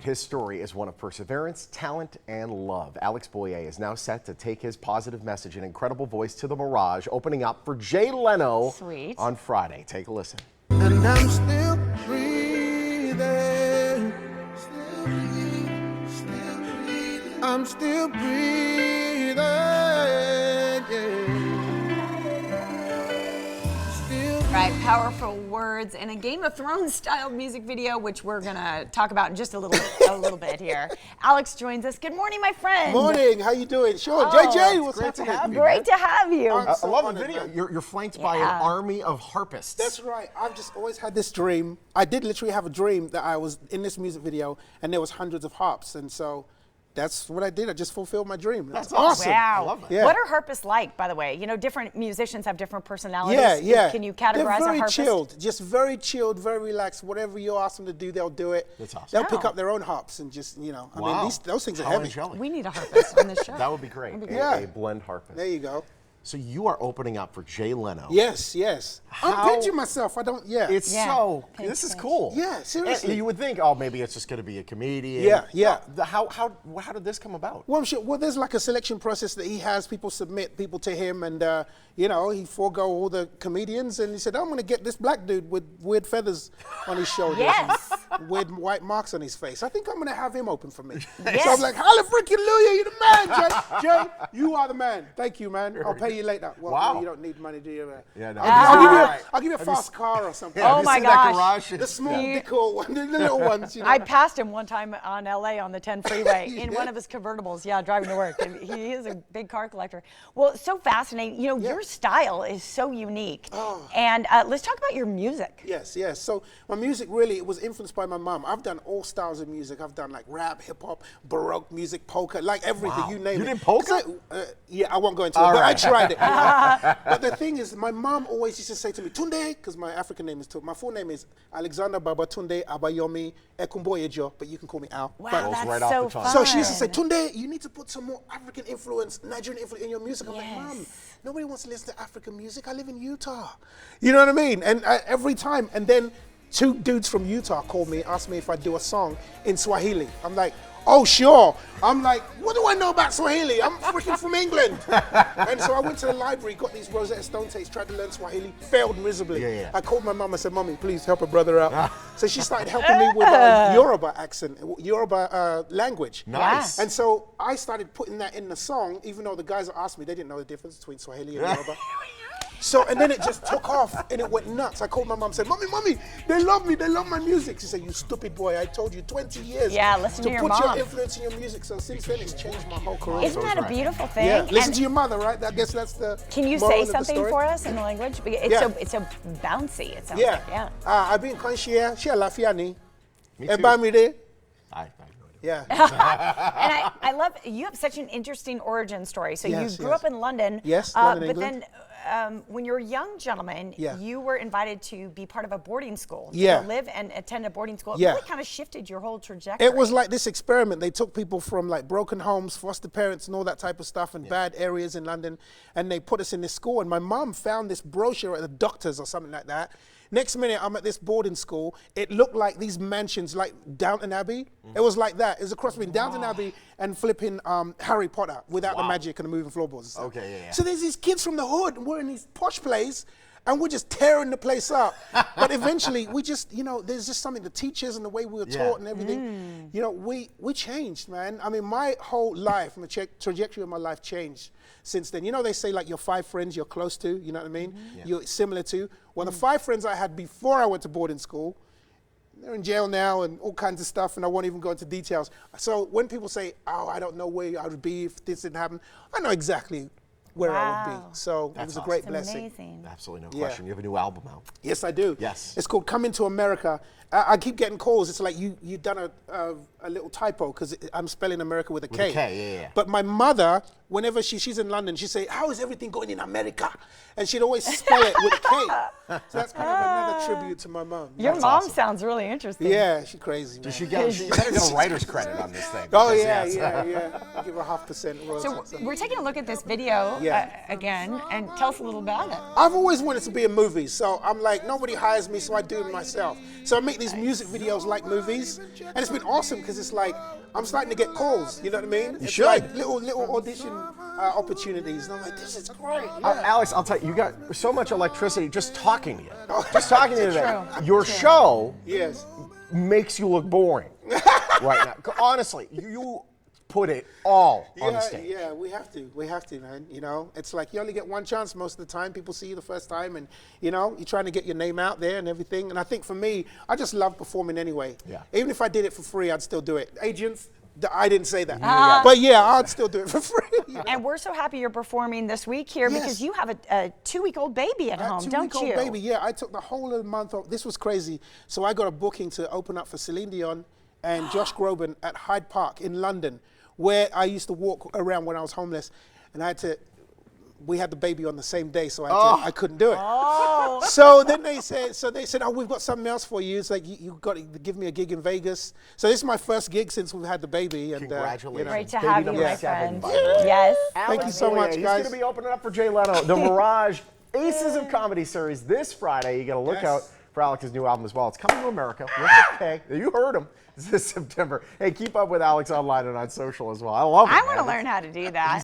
His story is one of perseverance, talent, and love. Alex Boye is now set to take his positive message and incredible voice to the Mirage, opening up for Jay Leno on Friday. Take a listen. And I'm still breathing. I'm still breathing. Yeah. Right, powerful words in a Game of Thrones style music video, which we're gonna talk about in just a little bit here. Alex joins us. Good morning, my friend. Morning. How you doing? Sure. Oh, JJ, what's great to happening? have you. Great to have you. I love the video. You're flanked by an army of harpists. That's right. I've just always had this dream. I did literally have a dream that I was in this music video and there was hundreds of harps, and so that's what I did. I just fulfilled my dream. That's awesome. Wow. I love that. Yeah. What are harpists like, by the way? You know, different musicians have different personalities. Yeah. Can you categorize They're a very harpist? chilled, just very chilled, very relaxed. Whatever you ask them to do, they'll do it. That's awesome. They'll pick up their own harps and just, you know, I mean, those things are heavy. Angelic. We need a harpist on this show. That would be great. A blend harpist. There you go. So you are opening up for Jay Leno. Yes. I'm pinching myself. This is cool. Yeah, seriously. And you would think, oh, maybe it's just going to be a comedian. Yeah. How did this come about? Well, I'm sure. Well, there's like a selection process that he has. People submit people to him, and you know, he forego all the comedians, and he said, I'm going to get this black dude with weird feathers on his shoulders, Yes. and weird white marks on his face. I think I'm going to have him open for me. Yes. So I'm like, hallelujah, you're the man, Jay. Jay, you are the man. Thank you, man. I'll pay you later. Well, Wow. you don't need money, do you? Yeah, no. I'll give you a fast car or something. Oh my gosh. The small decor one, the little ones. You know. I passed him one time on LA on the 10 freeway in one of his convertibles, driving to work. And he is a big car collector. Well, it's so fascinating. You know, your style is so unique. And let's talk about your music. Yes. So my music really, it was influenced by my mom. I've done all styles of music. I've done like rap, hip hop, Baroque music, polka, like everything, you name it. You did polka? I won't go into it, but I tried it. But the thing is, my mom always used to say to me, Tunde, because my African name is Tunde. My full name is Alexander Babatunde Abayomi Ekumboyejo, but you can call me Al. Wow, But, that's right off so the tongue. fun. so she used to say, Tunde, you need to put some more African influence, Nigerian influence in your music. I'm like, Mom, nobody wants to listen to African music. I live in Utah. You know what I mean? And every time, and then 2 dudes from Utah called me, asked me if I'd do a song in Swahili. I'm like, oh, sure. I'm like, what do I know about Swahili? I'm freaking from England. And so I went to the library, got these Rosetta Stone tapes, tried to learn Swahili, failed miserably. I called my mom, I said, Mommy, please help a brother out. So she started helping me with Yoruba accent, Yoruba language. Nice. And so I started putting that in the song, even though the guys that asked me, they didn't know the difference between Swahili and Yoruba. So, and then it just took off and it went nuts. I called my mom and said, Mommy, they love me, they love my music. She said, you stupid boy, I told you 20 years listen to your put mom. your influence in your music. So since then, it's changed my whole career. Isn't that a beautiful thing? Yeah, listen And to your mother, right? I guess that's the can you moral say of the something story. for us in the language? It's so bouncy, it sounds like. Yeah. I've been conscious, she lafiani. Me too. Ebamide. I Yeah. And I love, you have such an interesting origin story. So you grew up in London. Yes, London, but England. then when you were a young gentleman, you were invited to be part of a boarding school. Yeah. To live and attend a boarding school. It Yeah. really kind of shifted your whole trajectory. It was like this experiment. They took people from like broken homes, foster parents and all that type of stuff in bad areas in London, and they put us in this school. And my mom found this brochure at the doctor's or something like that. Next minute, I'm at this boarding school. It looked like these mansions, like Downton Abbey. It was like that. It was a cross between Downton Abbey and flipping Harry Potter without the magic and the moving floorboards and stuff. Okay, So there's these kids from the hood, and we're in these posh places, and we're just tearing the place up. But eventually, we just, you know, there's just something, the teachers and the way we were taught and everything, you know, we changed, man. I mean, my whole life, the trajectory of my life changed since then. You know, they say like your 5 friends you're close to, you know what I mean? You're similar to. Well, the 5 friends I had before I went to boarding school, they're in jail now and all kinds of stuff, and I won't even go into details. So when people say, oh, I don't know where I would be if this didn't happen, I know exactly where I would be. So it was a great blessing. Amazing. Absolutely no question. You have a new album out. Yes, I do. Yes. It's called Coming to America. I keep getting calls. It's like you done a little typo because I'm spelling America with a K. With a K, yeah. But my mother whenever she's in London, she'd say, "How is everything going in America?" And she'd always spell it with a K. So that's kind of another tribute to my mom. Your mom sounds really interesting. Yeah, she's crazy, man. She better get a writer's credit on this thing. Oh, yeah. Give her 0.5% royalties. So we're taking a look at this video again, and tell us a little about it. I've always wanted to be in movies, so I'm like, nobody hires me, so I do it myself. So I make these music videos like movies, and it's been awesome because it's like, I'm starting to get calls, you know what I mean? It's should. like little audition opportunities, and I'm like, this is great. Yeah. Alex, I'll tell you, you got so much electricity just talking to you. Just talking to you today. Your show makes you look boring right now. Honestly, you put it all on the stage. Yeah, we have to, man. You know, it's like you only get one chance most of the time. People see you the first time, and you know, you're trying to get your name out there and everything. And I think for me, I just love performing anyway. Yeah. Even if I did it for free, I'd still do it. Agents, I didn't say that. But yeah, I'd still do it for free. And we're so happy you're performing this week here because you have a 2-week-old baby at home, don't you? 2-week-old baby, yeah. I took the whole of the month off. This was crazy. So I got a booking to open up for Celine Dion and Josh Groban at Hyde Park in London, where I used to walk around when I was homeless, and we had the baby on the same day, so I couldn't do it. Oh. So then they said, oh, we've got something else for you. It's like, you got to give me a gig in Vegas. So this is my first gig since we've had the baby. And, congratulations. Great to have you, my friend. Yes. Thank you so much, guys. He's going to be opening up for Jay Leno. The Mirage Aces of Comedy Series this Friday. You got to look out for Alex's new album as well. It's coming to America. Okay. You heard him. This September. Hey, keep up with Alex online and on social as well. I love it. I want to learn how to do that.